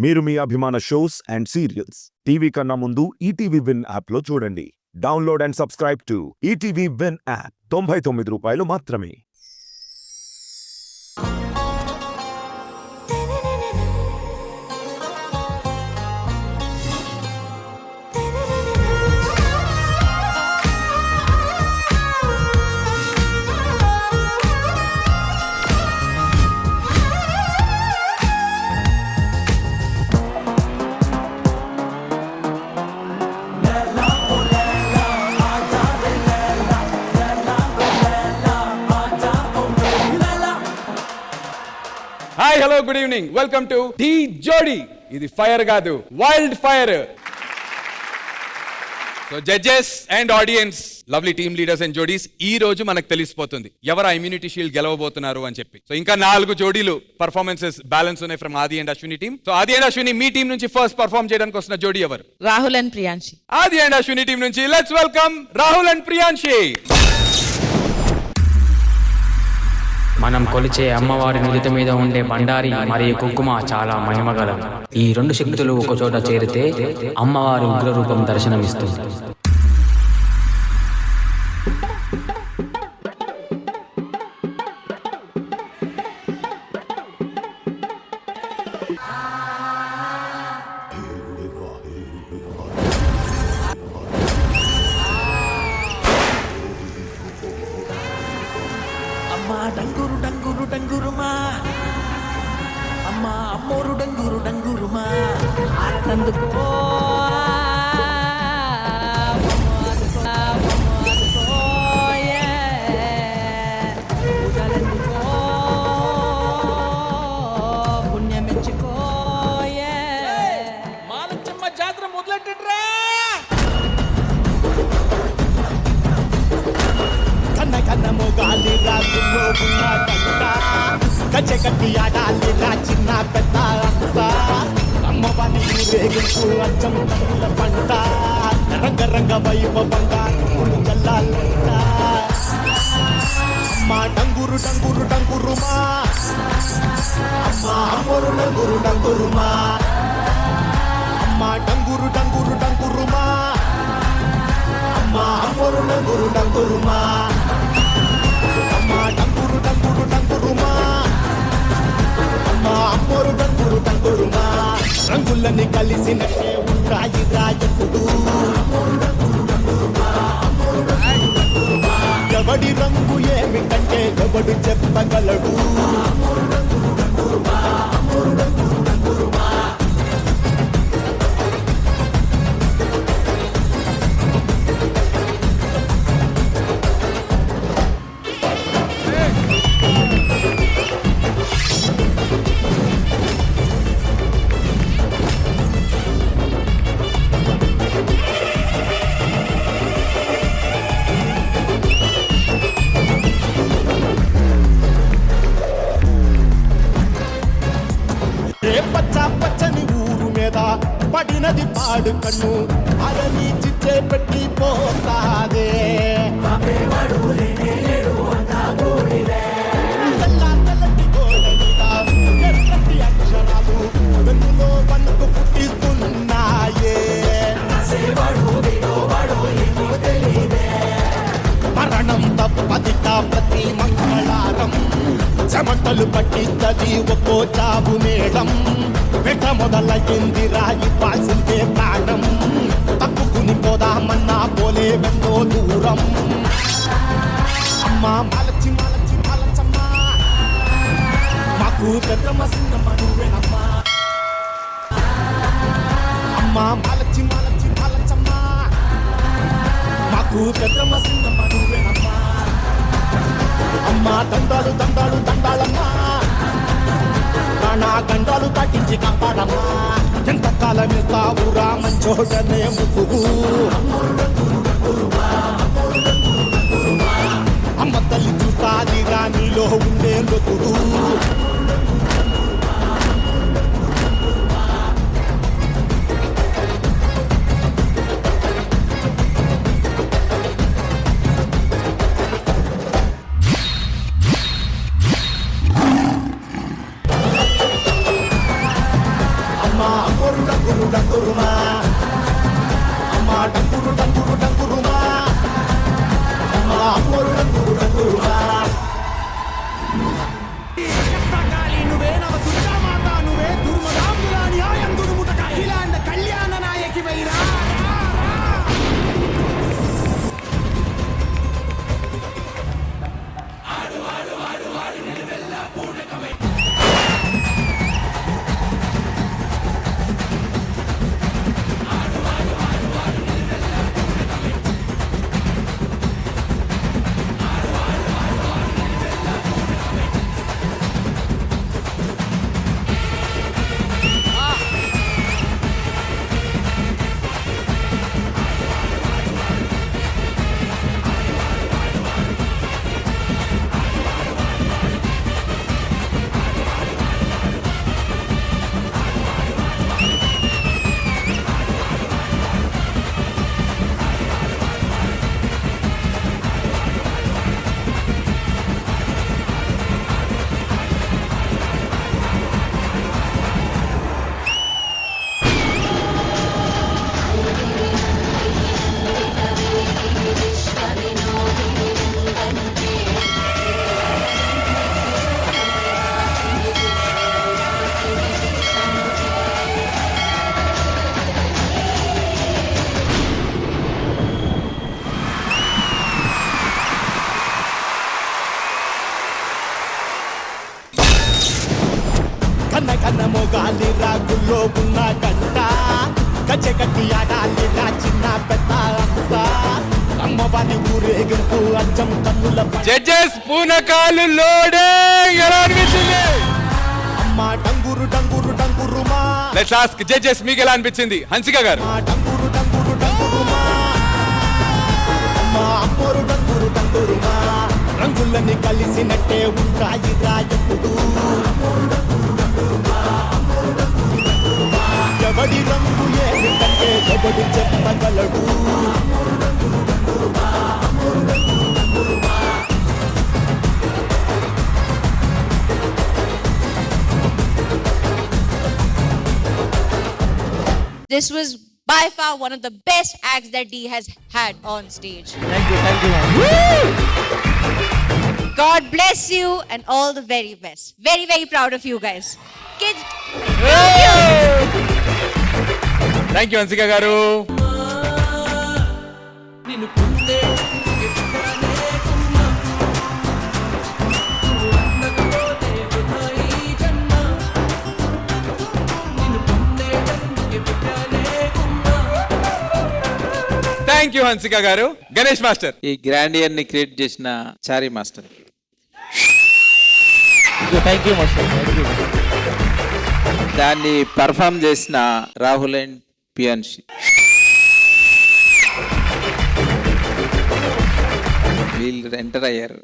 మీరు మీ అభిమాన shows and serials TV కన్నా ముందు ఈటీవీ విన్ యాప్లో చూడండి. Download and subscribe to ETV win app. 99 రూపాయలు మాత్రమే. Hi hello good evening, welcome to the Jodi. ఇది ఫైర్ కాదు, wild fire. So judges and audience, lovely team leaders and జోడీస్, ఈ రోజు మనకు తెలిసిపోతుంది ఎవరు ఇమ్యూనిటీ షీల్డ్ గెలవబోతున్నారు అని చెప్పి. సో ఇంకా 4 జోడీలు పర్ఫార్మెన్సెస్ బ్యాలెన్స్ ఉన్నాయి ఫ్రమ్ ఆది అండ్ అశ్విని టీమ్. సో ఆది అండ్ అశ్విని, మీ టీం నుంచి ఫస్ట్ పర్ఫార్మ్ చేయడానికి వస్తున్న జోడీ ఎవరు? రాహుల్ అండ్ ప్రియాంశి. ఆది అండ్ అశ్విని టీం నుంచి let's welcome Rahul and Priyanshi. మనం కొలిచే అమ్మవారి నుదుటి మీద ఉండే బండారి మరియు కుంకుమ చాలా మహిమగలవు. ఈ 2 శక్తులు ఒక చోట చేరితే అమ్మవారి ఉగ్రరూపం దర్శనమిస్తుంది. అమ్మా డంగురు డంగురు డంగురుమా, అమ్మా అమ్మోరు డంగురు డంగురుమా, అందుకో మాలచ్చమ్మ జాతర మొదలెట్టరా. కన్న కన్న మొగాలి రాజులో ఉన్నదంట, గజ్జె కట్టి ఆడాలి రా చిన్న పెద్ద అంత. అమ్మవారి రేగింపు అచ్చం తమ్ముల పంట, రంగ రంగ వైభవంగా జల్లాలంట. అమ్మా డంగురు డంగురు డంగురుమా, అమ్మా అమ్మోరు డంగురు డంగురుమా, అమ్మా డంగురు డంగురు డంగురుమా, అమ్మా అమ్మోరు డంగురు డంగురుమా, అమ్మా డంగురు డంగురు డంగురుమా, అమ్మా అమ్మోరు డంగురు డంగురుమా. రంగులని కలిసినట్టే ఉంటాయి రాయకుడు, ఎవడి రంగు ఏమిటంటే ఎవడు చెప్పగలడు. పచ్చ పచ్చని ఊరు మీద పడినది పాడు కన్ను, అలని చిచ్చే పెట్టి పోతాదే. తెల్లటి గోడ మీద ఎర్రటి అక్షరాలు వెన్నులో వణుకు పుట్టిస్తున్నాయే. మరణం తప్పదిట ప్రతి మంగళారం, చెమటలు పట్టిస్తది ఒక్కో చావు మేడం. వెట మొదలయ్యింది రాయి పాల్సిందే ప్రాణం, తప్పుకుని పోదామన్నా పోలే వెందో దూరం. అమ్మా మాలచి మాలచి మాలచమ్మా, మాకు పెద్దమ్మ సింగమ్మ నువ్వేనమ్మా. అమ్మా మాలచి మాలచి మాలచమ్మా, మాకు పెద్దమ్మ సింగమ్మ నువ్వేనమ్మా. అమ్మా దండాలు దండాలు దండాలమ్మా, నా గండాలు తట్టించి కాపాడమ్మా. ఎంతకాలం ఇస్తావురా మంచోడనే ముసుగు, అమ్మ తల్లి చూస్తాది రాణిలో ఉండే లొసుడు. అమ్మా అంకురు డంకురు డంకురుమా అమ్మా డంకురు డంకురు డంకురుమా అమ్మా అంకురు డంకురు డంకురుమా నువ్వే నవ దుర్గామాత నువ్వే దుర్మదాంబుల న్యాయం దుర్ముటక అఖిలాండ కళ్యాణ నాయకి వైరా కన్న కన్న మొగాలి రాగుల్లో ఉన్న గంట గజ్జె కట్టి ఆడాలిరా చిన్న పెద్ద అంతా అమ్మవారి ఊరేగింపు అచ్చం కన్నుల జడ్జెస్ పూనకాలు లోడింగ్ ఎలా అనిపించింది? అమ్మ డంగురు డంగురు డంగురుమా లెట్స్ ఆస్క్ జడ్జెస్ మీకు ఎలా అనిపించింది? హన్సిక గారు. డంగురు డంగురు డంగురుమా అమ్మ అమ్మోరు డంగురు డంగురుమా రంగులని కలిసినట్టే ఉంటాయి రాయప్పుడు ఎవడి రంగు ఏమిటంటే ఎవడు చెప్పగలడు This was by far one of the best acts that D has had on stage. Thank you. God bless you and all the very best. Very, very proud of you guys. Kids, thank you Hansika గారు. Thank you Hansika గారు. Ganesh master. ఈ grandeur ని create చేసిన చారీ master. Thank you master. దాన్ని perform చేసిన Rahul and పియాన్షి. వీళ్ళు enter అయ్యారు.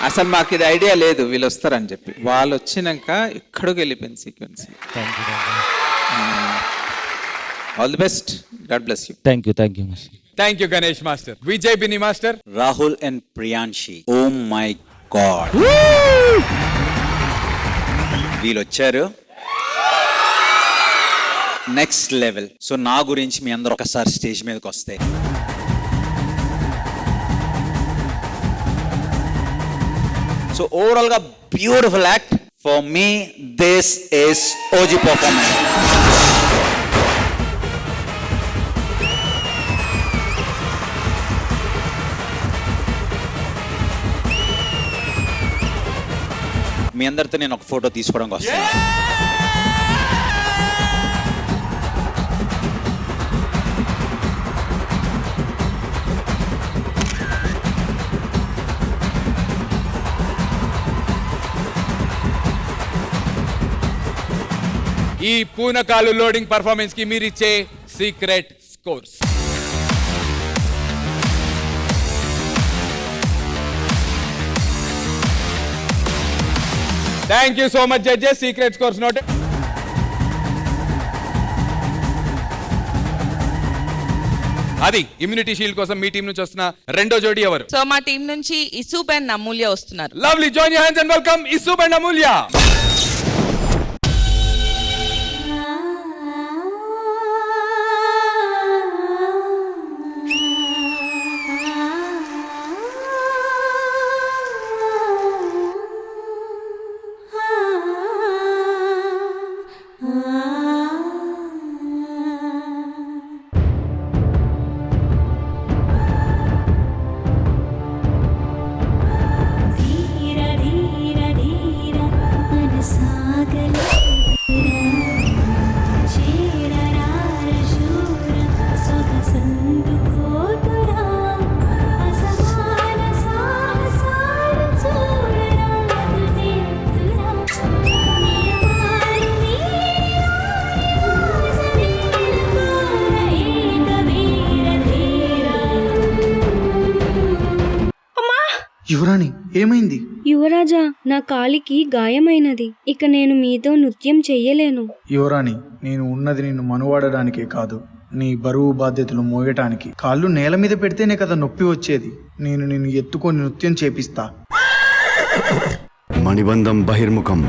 అసలు మాకు ఇది ఐడియా లేదు వీళ్ళు వస్తారని చెప్పి. వాళ్ళు వచ్చినాక ఎక్కడికి వెళ్ళిపోయింది sequence. All the best. God bless you. Thank you master. Thank you Ganesh master. Vijay Bini master. Rahul and Priyanshi. Oh my god, వీళ్ళు వచ్చారు నెక్స్ట్ లెవెల్. సో నా గురించి మీ అందరూ ఒకసారి స్టేజ్ మీదకి వస్తే సో ఓవరాల్ గా beautiful act. For me this is OG performance. మీ అందరితో నేను ఒక ఫోటో తీసుకోవడానికి వస్తాను. ఈ పూనకాలు లోడింగ్ పర్ఫార్మెన్స్ కి మీరు ఇచ్చే secret scores. Thank you so much judges. Secret scores note. అది ఇమ్యూనిటీ షీల్డ్ కోసం మీ టీం నుంచి వస్తున్న రెండో జోడీ ఎవరు? సో మా టీం నుంచి ఇసూబ్ అండ్ అమూల్య వస్తున్నారు. Lovely, join your hands and welcome Isub and Amulya. యువరాణి ఏమైంది? యువరాజా, నా కాలికి గాయమైనది. ఇక నేను మీతో నృత్యం చెయ్యలేను. యువరాణి, నేను ఉన్నది నిన్ను మనువాడడానికే కాదు, నీ బరువు బాధ్యతలు మోయటానికి. కాళ్ళు నేల మీద పెడితేనే కదా నొప్పి వచ్చేది. నేను నిన్ను ఎత్తుకొని నృత్యం చేపిస్తా. మణిబంధం బహిర్ముఖం.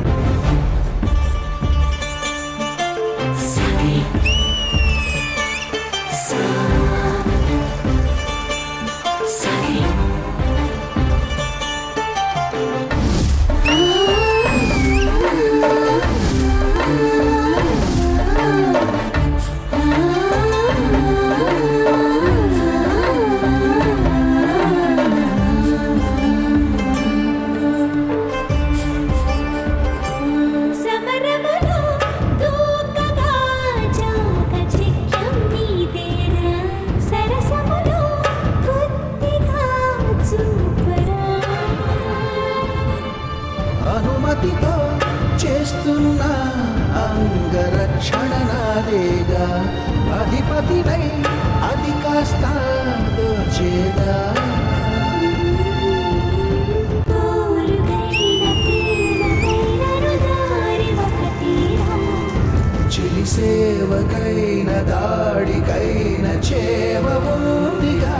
అనుమతితో చేస్తున్న అంగరక్షణ నాదేగా, అధిపతినై అది కాస్త దోచేదా. చిలి సేవకైన దాడికైన చేవ ఉందిగా.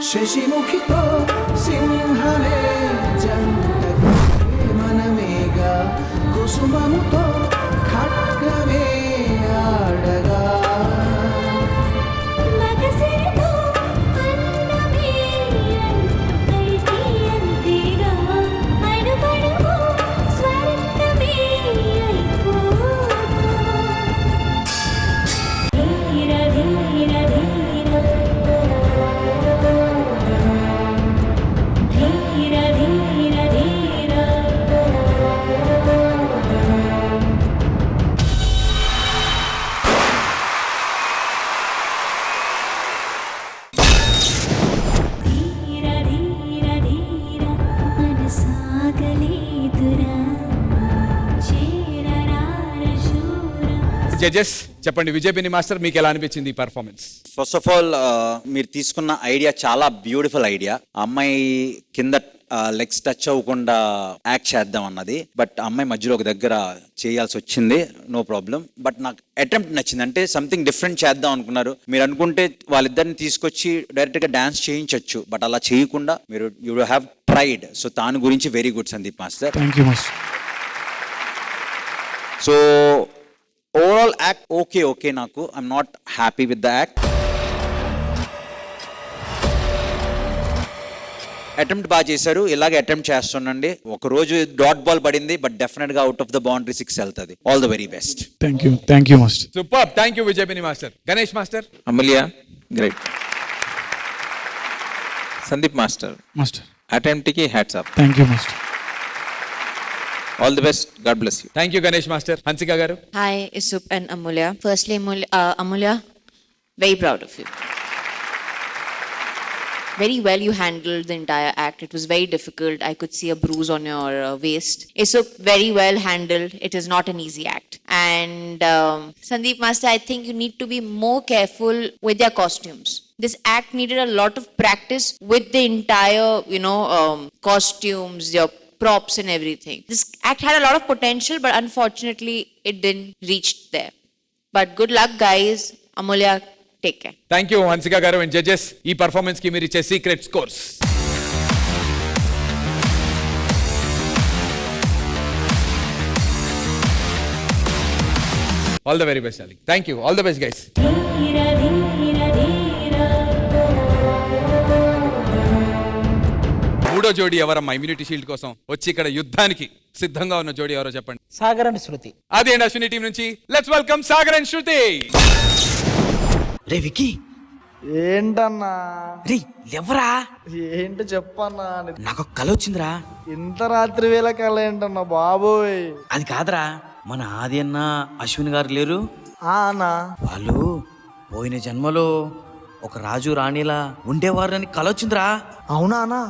శశిముఖితో సింహమే జంటగా మనమేగా, కుసుమముతో ఖడ్గమే ఆడగా. జడ్జెస్ చెప్పండి, విజయ్ మాస్టర్ మీకు ఎలా అనిపించింది ఈ పర్ఫార్మెన్స్? ఫస్ట్ ఆఫ్ ఆల్ మీరు తీసుకున్న ఐడియా చాలా బ్యూటిఫుల్ ఐడియా. అమ్మాయి కింద లెగ్స్ టచ్ అవ్వకుండా యాక్ట్ చేద్దాం అన్నది, బట్ అమ్మాయి మధ్యలో ఒక దగ్గర చేయాల్సి వచ్చింది. నో ప్రాబ్లం, బట్ నాకు అటెంప్ట్ నచ్చింది. అంటే సంథింగ్ డిఫరెంట్ చేద్దాం అనుకున్నారు. మీరు అనుకుంటే వాళ్ళిద్దరిని తీసుకొచ్చి డైరెక్ట్ గా డాన్స్ చేయించవచ్చు, బట్ అలా చేయకుండా మీరు యూ హ్యావ్ ట్రైడ్. సో దాని గురించి very good Sandeep master. Thank you master. So overall act okay నాకు. I'm not happy with the act. Attempt బాగా చేశారు, ఇలాగే అటెంప్ట్ చేస్తుండండి. ఒక రోజు డాట్ బాల్ పడింది, బట్ డెఫినెట్ గా అవుట్ ఆఫ్ ద బౌండరీ 6 వెళ్తుంది. All the very best. Thank you master. Super, thank you Vijay master. Ganesh master. Amulya great. Sandeep master attempt కి hats off. Thank you master. All the best. God bless you. Thank you Ganesh master. Hansika గారు. Hi, Isup and Amulya. Firstly, Amulya, very proud of you. Very well you handled the entire act. It was very difficult. I could see a bruise on your waist. Isup, very well handled. It is not an easy act. And Sandeep Master, I think you need to be more careful with your costumes. This act needed a lot of practice with the entire, costumes, your props and everything. This act had a lot of potential, but unfortunately it didn't reach there. But good luck, guys. Amulya, take care. Thank you Hansika గారు. And judges, ఈ performance కి మీరు ఇచ్చే secret scores. All the very best darling. Thank you. All the best guys. మూడో జోడీ ఎవరమ్మా immunity shield కోసం వచ్చి ఇక్కడ యుద్ధానికి సిద్ధంగా ఉన్న జోడీ ఎవరో చెప్పండి. సాగర్ అండ్ శృతి. ఆది అండ్ అశ్విని టీం నుంచి లెట్స్ వెల్కమ్ సాగర్ అండ్ శృతి. రే విక్కీ, ఏంటన్నా? రే ఎవరా? ఏంటో చెప్పన్నా. నాకు ఒక కల వచ్చిందిరా. ఇంత రాత్రి వేళ కల ఏంటన్నా బాబోయ్? అది కాదురా, మన ఆది అన్న అశ్విని గారు లేరు, అన్నా వాళ్ళు పోయిన జన్మలో ఒక రాజు రాణిలా ఉండేవారని కల వచ్చిందిరా. అవునా అన్నా?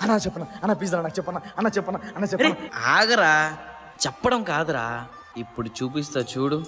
అన్నా చెప్పనా అన్న, ప్లీజ్ నాకు చెప్పనా అన్న, చెప్పనా అన్న, చెప్పనా. ఆగరా, చెప్పడం కాదురా, ఇప్పుడు చూపిస్తా చూడు.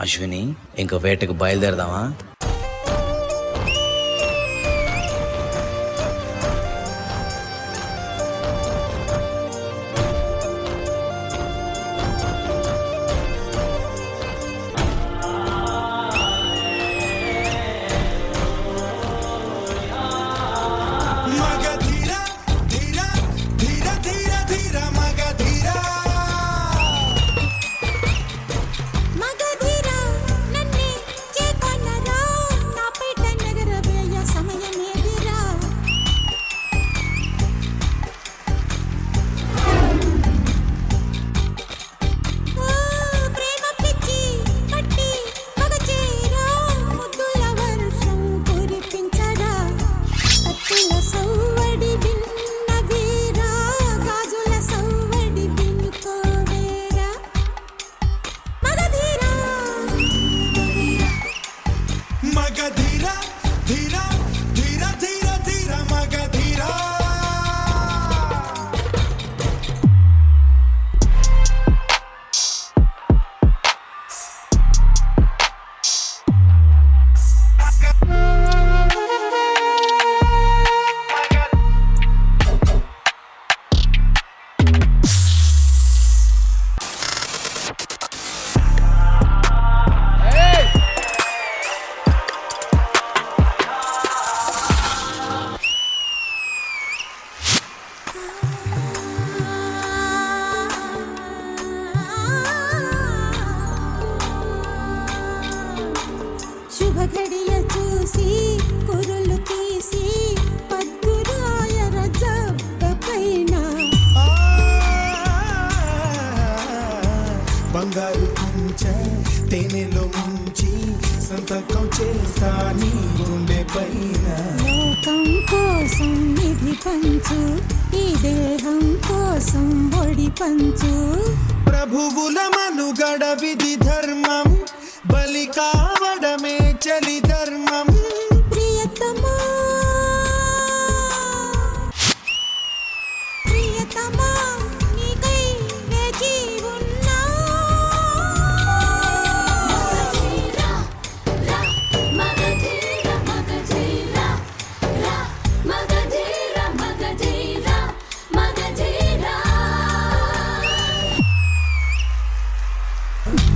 అశ్విని, ఇంకో వేటకు బయలుదేరదామా? శుభఘడియ చూసి కురులు తీసి పద్దురాయ రజబ్బ పైన బంగారు కుంచె తేనెలో ముంచి సంతకం చేస్తా నీ గుండె పైన. లోకం కోసం నిధి పంచు, ఈ దేహం కోసం ఒడి పంచు. ప్రభువుల మనుగడ విధి ధర్మం, బలి కావడమే చలి ధర్మం. ప్రియతమా ప్రియతమా నీకై వేచి ఉన్నా.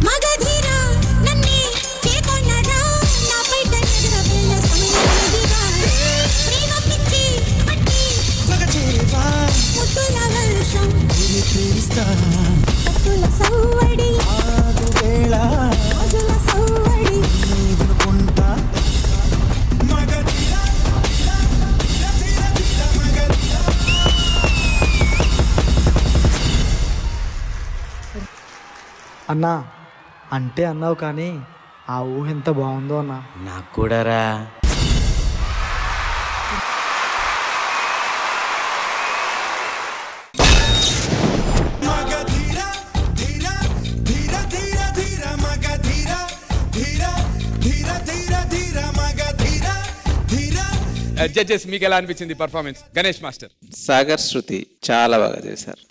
మగధీరా నన్నే చేకొన్నరా, నాపై తనగరవేళ సమయమేదిరా. ప్రేమ పిచ్చి పట్టి మగచేవా ముద్దుల వర్షం కురిపిస్తా, పట్టుల సవ్వడి ఆగు వేళ రోజుల సవ్వడి. నీవనుకుంటా మగధీరా మగధీరా. అన్నా అంటే అన్నావు కానీ ఆ ఊహ ఎంత బాగుందో అన్నా. నాకు కూడా రా. జడ్జెస్ మీకు ఎలా అనిపించింది పర్ఫార్మెన్స్? గణేష్ మాస్టర్. సాగర్, శృతి చాలా బాగా చేశారు.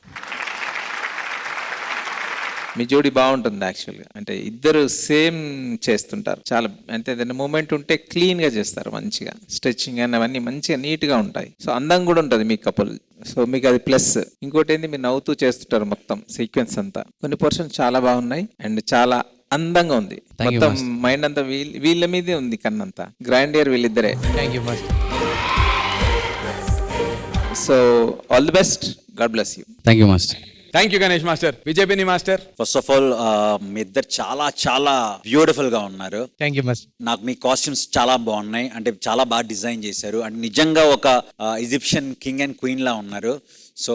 మీ జోడి బాగుంటుంది యాక్చువల్గా. అంటే ఇద్దరు సేమ్ చేస్తుంటారు, చాలా అంటే ఏదైనా మూమెంట్ ఉంటే క్లీన్ గా చేస్తారు, మంచిగా స్ట్రెచ్చింగ్ అని అవన్నీ మంచిగా నీట్ గా ఉంటాయి. సో అందం కూడా ఉంటుంది మీ కపుల్. సో మీకు అది ప్లస్. ఇంకోటి ఏంది, మీరు నవ్వుతూ చేస్తుంటారు మొత్తం సీక్వెన్స్ అంతా. కొన్ని పోర్షన్ చాలా బాగున్నాయి అండ్ చాలా అందంగా ఉంది. మొత్తం మైండ్ అంతా వీళ్ళ మీదే ఉంది, కన్నంతా గ్రాండ్ ఇయర్ వీళ్ళిద్దరే. So all the best, God bless you. Thank you master. Thank you Ganesh master. విజయపిని మాస్టర్. ఫస్ట్ ఆఫ్ ఆల్ మీ ఇద్దరు చాలా చాలా బ్యూటిఫుల్ గా ఉన్నారు. Thank you master. నాకు మీ కాస్ట్యూమ్స్ చాలా బాగున్నాయి, అంటే చాలా బాగా డిజైన్ చేశారు. అంటే నిజంగా ఒక ఈజిప్షియన్ కింగ్ అండ్ క్వీన్ లా ఉన్నారు. సో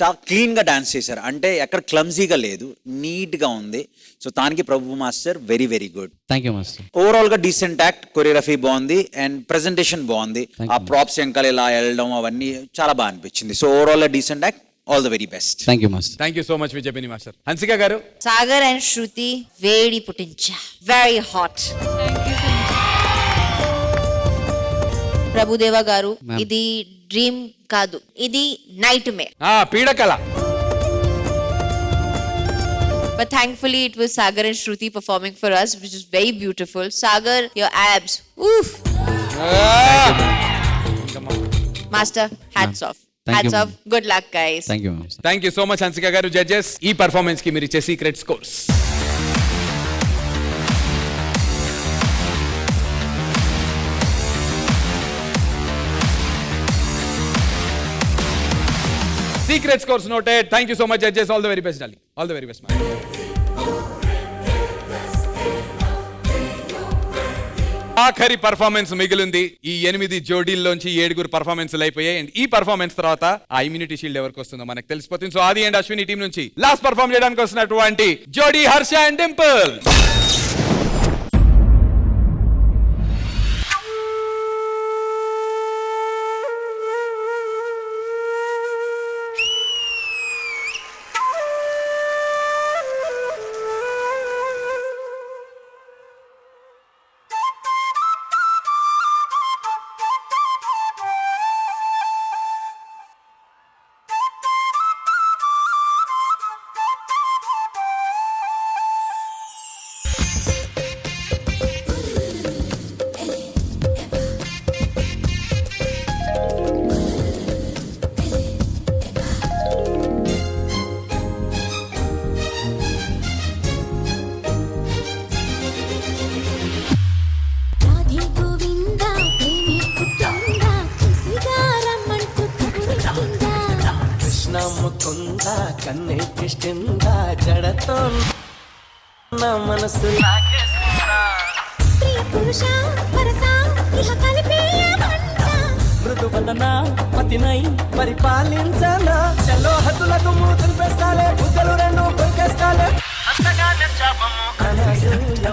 చాలా క్లీన్ గా డాన్స్ చేశారు, అంటే ఎక్కడ క్లమ్జీగా లేదు, నీట్ గా ఉంది. సో దానికి Prabhu master very very good. Thank you master. Overall గా డీసెంట్ యాక్ట్, కొరియోగ్రఫీ బాగుంది అండ్ ప్రెజెంటేషన్ బాగుంది. ఆ ప్రాప్స్ వెంకాల ఇలా వెళ్ళడం అవన్నీ చాలా బాగా అనిపించింది. సో ఓవరాల్ గా decent act. All the very best. Thank you master. Thank you so much విజయపిని master. Hansika garu. Sagar and Shruti, వేడి పుట్టించా, very hot. ప్రభుదేవ గారు, ఇది డ్రీమ్ కాదు, ఇది నైట్ మేర్. పీడకల. But thankfully it was Sagar and Shruti performing for us, which is very beautiful. Sagar, your abs, oof. Master, hats off. Hats off. Good luck, guys. Thank you master. Thank you so much Hansika గారు. Judges, ఈ performance కి మీరు ఇచ్చే secret scores. Secret scores noted. Thank you so much judges. All the very best darling. All the very best. ఆఖరి performance మిగిలింది. ఈ 8 జోడీల్లోంచి 7 పర్ఫార్మెన్స్లు అయిపోయాయి. And ఈ పర్ఫార్మెన్స్ తర్వాత ఆ ఇమ్యూనిటీ షీల్డ్ ఎవరికి వస్తుందో మనకు తెలిసిపోతుంది. సో ఆది అండ్ అశ్విని టీం నుంచి లాస్ట్ పర్ఫార్మ్ చేయడానికి వస్తున్నటువంటి జోడీ హర్ష అండ్ డింపుల్. ముకుంద కన్నెక్కిష్టింద జడతో నా మనసు లాగేసిందా ప్రియ పురుష వరస ఇహ కలిపేయమంట మృదు వదన పతినై పరిపాలించనా చలో హద్దులకు మూతులు పెస్తాలే బుగ్గలు రెండు కొరికేస్తాలే అంతగా నిర్చాపము అనసూయంలా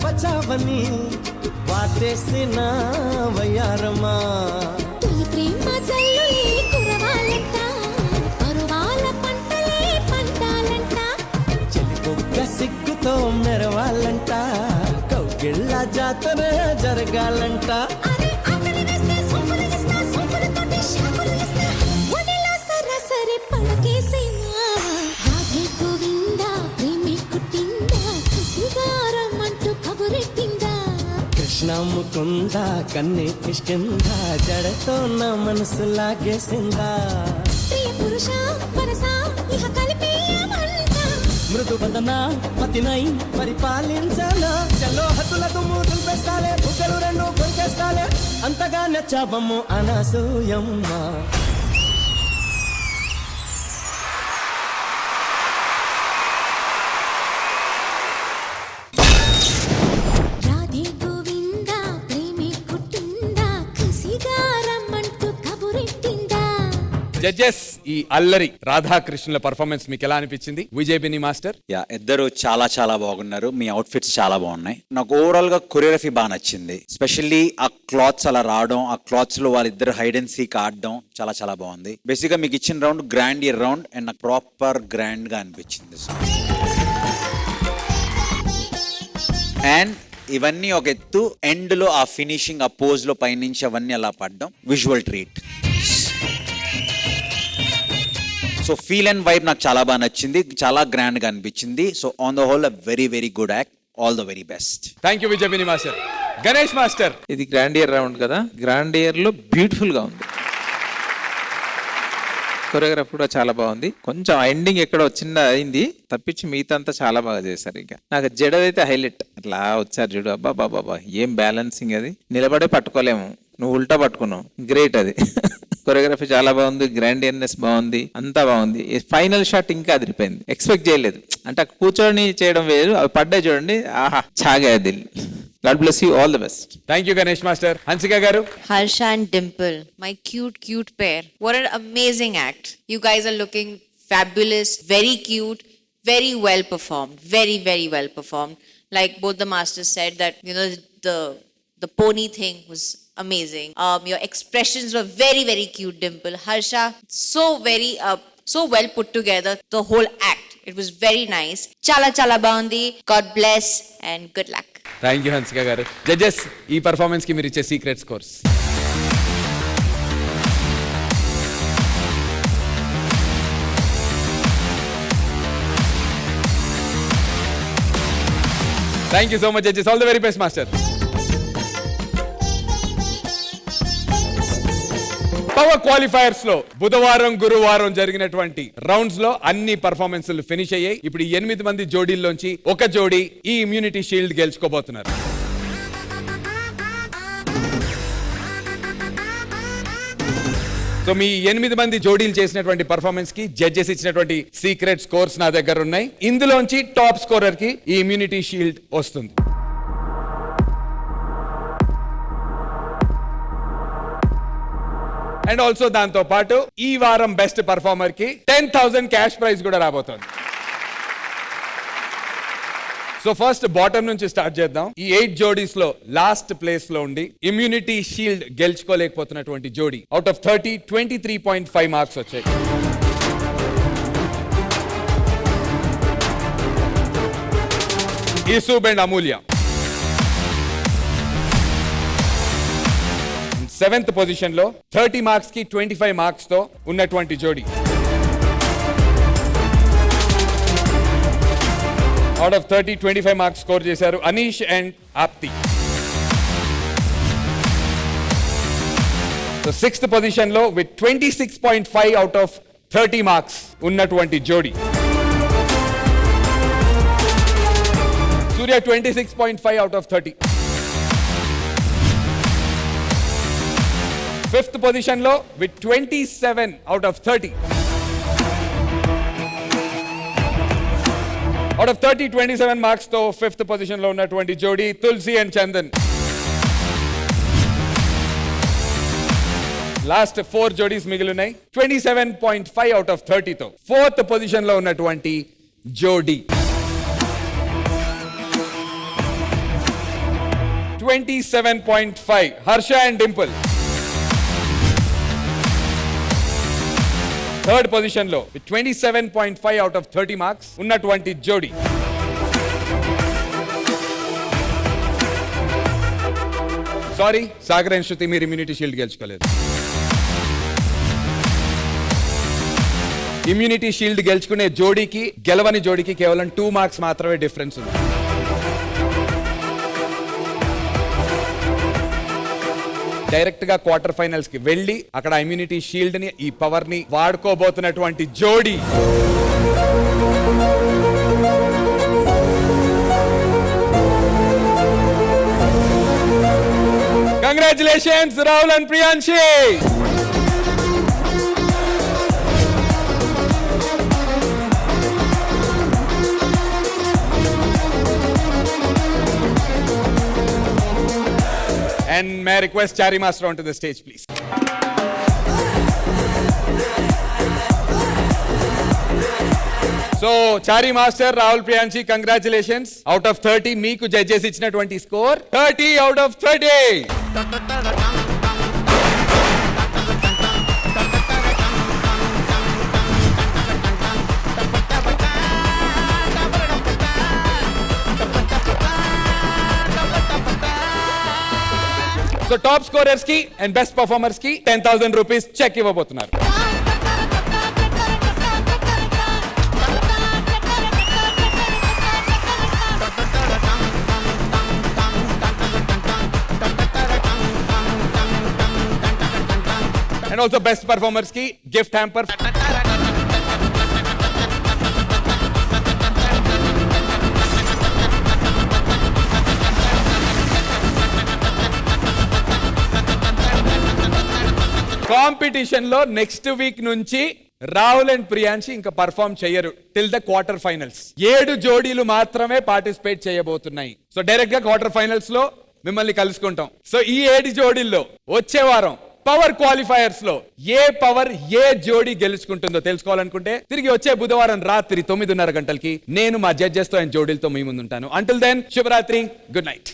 వచ్చావని వాటేసిన వయ్యారమా ఈ ప్రేమ జల్లులే కురవాలంట పరువాల పంటలే పంటాలంట చెలిపొక్క సిగ్గుతో మెరవాలంట కౌగిళ్ళ జాతర జరగాలంట పలకేసేనా రాధే గోవింద ప్రేమి కుట్టిందా సిగారమ్మ కృష్ణ ముకుంద కన్నే కిష్కింద జడతో నా మనసు లాగేసిందా పురుష పరస ఇహ మృదు వదన పతినై పరిపాలించాలా చలో హతులతో మూతులు పెస్తాలే బుగ్గలు రెండు కొరికేస్తాలే అంతగా నచ్చావమ్ము అనసూయమ్మ రాధే గోవింద ప్రేమి కుట్టిందా కసిగా రమ్మంటూ కబురెట్టిందా. జడ్జెస్, ఈ అల్లరి రాధాకృష్ణుల పర్ఫార్మెన్స్ మీకు ఎలా అనిపించింది? విజయ్ బిని మాస్టర్. యా, ఇద్దరు చాలా చాలా బాగున్నారు. మీ అవుట్ఫిట్స్ చాలా బాగున్నాయి. నాకు ఓవరాల్ గా కొరియోగ్రఫీ బాగా నచ్చింది. స్పెషల్లీ ఆ క్లాత్స్ అలా రావడం, ఆ క్లాత్స్ లో వాళ్ళిద్దరు హైడ్ అండ్ సీక్ ఆడడం చాలా చాలా బాగుంది. బేసిక్ గా మీకు ఇచ్చిన round grand year round and నాకు ప్రాపర్ గ్రాండ్ గా అనిపించింది. అండ్ ఇవన్నీ ఒక ఎత్తు, ఎండ్ లో ఆ ఫినిషింగ్, ఆ పోజ్ లో పైనుంచి అవన్నీ అలా పడడం visual treat. So feel and vibe నాకు చాలా బాగా నచ్చింది, చాలా గ్రాండ్ గా అనిపించింది. So on the whole very very good act. All the very best. Thank you Vijay Bini master. Ganesh master. ఇది గ్రాండ్ ఇయర్ రౌండ్ కదా, గ్రాండ్ ఇయర్ లో బ్యూటిఫుల్ గా ఉంది. కొరియోగ్రాఫ్ కూడా చాలా బాగుంది. కొంచెం ఎండింగ్ ఎక్కడో చిన్న అయింది తప్పించి మిగతా అంతా చాలా బాగా చేశారు. ఇంకా నాకు జడదైతే హైలైట్, అట్లా వచ్చారు చూడు, అబ్బా బాబా ఏం బ్యాలెన్సింగ్, అది నిలబడే పట్టుకోలేము, నువ్వు ఉల్టా పట్టుకున్నావు, గ్రేట్ అది. కొరియోగ్రఫీ చాలా బాగుంది, గ్రాండియర్నెస్ బాగుంది, అంతా బాగుంది. ఫైనల్ షాట్ ఇంకా అదిరిపోయింది, ఎక్స్పెక్ట్ చేయలేదు. అంటే కూర్చొని చేయడం వేరు, అవి పడ్డాయి చూడండి, ఆహా చాగా Dil. God bless you, all the best. Thank you Ganesh master. Hansika garu. Harsha and Dimple, my cute pair. What an amazing act. You guys are looking fabulous, very cute, very well performed, very well performed. Like both the masters said that, you know, the pony thing was amazing. Your expressions were very cute, Dimple. Harsha, so well put together, the whole act. It was very nice. Chala baundi. God bless and good luck. Thank you Hansika garu. Judges, ee performance ki meer iche secret scores. Thank you so much judges. All the very best master. Power qualifiers లో బుధవారం గురువారం జరిగినటువంటి rounds లో అన్ని పర్ఫార్మెన్స్లు finish అయ్యాయి. ఇప్పుడు 8 మంది జోడీల్లోంచి ఒక జోడీ ఈ ఇమ్యూనిటీ షీల్డ్ గెలుచుకోబోతున్నారు. సో మీ 8 మంది జోడీలు చేసినటువంటి పర్ఫార్మెన్స్ కి జడ్జెస్ ఇచ్చినటువంటి సీక్రెట్ స్కోర్స్ నా దగ్గర ఉన్నాయి. ఇందులోంచి టాప్ స్కోరర్ కి ఈ ఇమ్యూనిటీ షీల్డ్ వస్తుంది. అండ్ ఆల్సో దాంతో పాటు ఈ వారం బెస్ట్ పర్ఫార్మర్ కి 10,000 క్యాష్ ప్రైజ్ కూడా రాబోతోంది. సో ఫస్ట్ బాటమ్ నుంచి స్టార్ట్ చేద్దాం. ఈ 8 జోడీస్ లో లాస్ట్ ప్లేస్ లో ఉండి ఇమ్యూనిటీ షీల్డ్ గెలుచుకోలేకపోతున్నటువంటి జోడీ అవుట్ ఆఫ్ 30 23.5 మార్క్స్ వచ్చాయి. ఇసూబ్ అండ్ అమూల్య. 7th పొజిషన్ లో 30 మార్క్స్ కి 25 మార్క్స్ తో ఉన్నటువంటి జోడీ. అవుట్ ఆఫ్ 30 25 మార్క్స్ స్కోర్ చేశారు Anish and Aapti. So 6th position లో విత్ 26.5 అవుట్ ఆఫ్ 30 మార్క్స్ ఉన్నటువంటి జోడీ. Surya 26.5 out of 30. 5th position లో with 27 out of 30. Out of 30 27 marks తో 5th పొజిషన్ లో ఉన్నటువంటి జోడీ తులసి అండ్ చందన్. లాస్ట్ 4 జోడీస్ మిగిలినాయి. 27.5 అవుట్ ఆఫ్ 30 తో 4th పొజిషన్ లో ఉన్నటువంటి జోడీ. 27.5 Harsha and Dimple. 3rd position లో 27.5 అవుట్ ఆఫ్ 30 మార్క్స్ ఉన్నటువంటి జోడీ. సారీ సాగర్ అండ్ శృతి, మీరు ఇమ్యూనిటీ షీల్డ్ గెలుచుకోలేదు. ఇమ్యూనిటీ షీల్డ్ గెలుచుకునే జోడీకి గెలవని జోడీకి కేవలం 2 మార్క్స్ మాత్రమే డిఫరెన్స్ ఉంది. డైరెక్ట్ గా క్వార్టర్ ఫైనల్స్ కి వెళ్ళి అక్కడ ఇమ్యూనిటీ షీల్డ్ ని ఈ పవర్ ని వాడుకోబోతున్నటువంటి జోడీ congratulations Rahul and Priyanshi. And may I request Chari Master onto the stage, please. So, Chari Master, Rahul Priyanshi, congratulations. Out of 30, meeku judges ichhinatuvanti score 30 out of 30. So top scorers కి and best performers కి 10,000 rupees check ఇవ్వబోతున్నారు. And also best performers కి gift hamper. Competition లో next week నుంచి Rahul and Priyanshi ఇంకా perform చేయరు till the quarter finals. 7 జోడీలు మాత్రమే participate చేయబోతున్నాయి. So direct గా క్వార్టర్ ఫైనల్స్ లో మిమ్మల్ని కలుసుకుంటాం. సో ఈ 7 జోడీల్లో వచ్చే వారం పవర్ క్వాలిఫైయర్స్ లో ఏ పవర్ ఏ జోడీ గెలుచుకుంటుందో తెలుసుకోవాలనుకుంటే తిరిగి వచ్చే బుధవారం రాత్రి 9:30 గంటలకి నేను మా జడ్జెస్ తో అండ్ జోడీలతో మీ ముందుంటాను. అంటిల్ దెన్ శుభరాత్రి, గుడ్ నైట్.